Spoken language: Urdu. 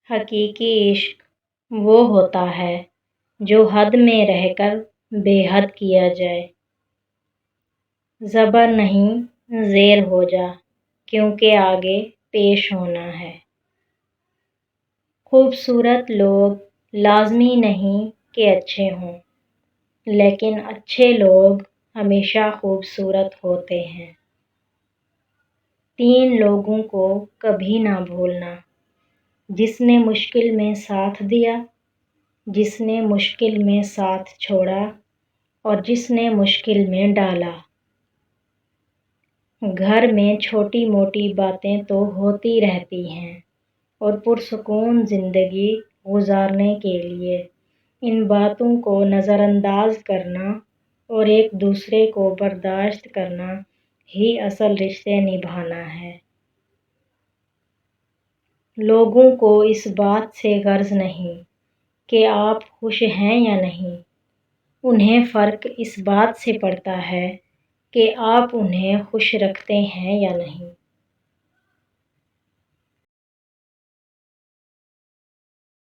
حقیقی عشق وہ ہوتا ہے جو حد میں رہ کر بے حد کیا جائے۔ زبر نہیں زیر ہو جا کیونکہ آگے پیش ہونا ہے۔ خوبصورت لوگ لازمی نہیں کہ اچھے ہوں، لیکن اچھے لوگ ہمیشہ خوبصورت ہوتے ہیں۔ 3 لوگوں کو کبھی نہ بھولنا، جس نے مشکل میں ساتھ دیا، جس نے مشکل میں ساتھ چھوڑا اور جس نے مشکل میں ڈالا۔ گھر میں چھوٹی موٹی باتیں تو ہوتی رہتی ہیں اور پرسکون زندگی گزارنے کے لیے ان باتوں کو نظر انداز کرنا اور ایک دوسرے کو برداشت کرنا ہی اصل رشتے نبھانا ہے۔ لوگوں کو اس بات سے غرض نہیں کہ آپ خوش ہیں یا نہیں، انہیں فرق اس بات سے پڑتا ہے کہ آپ انہیں خوش رکھتے ہیں یا نہیں۔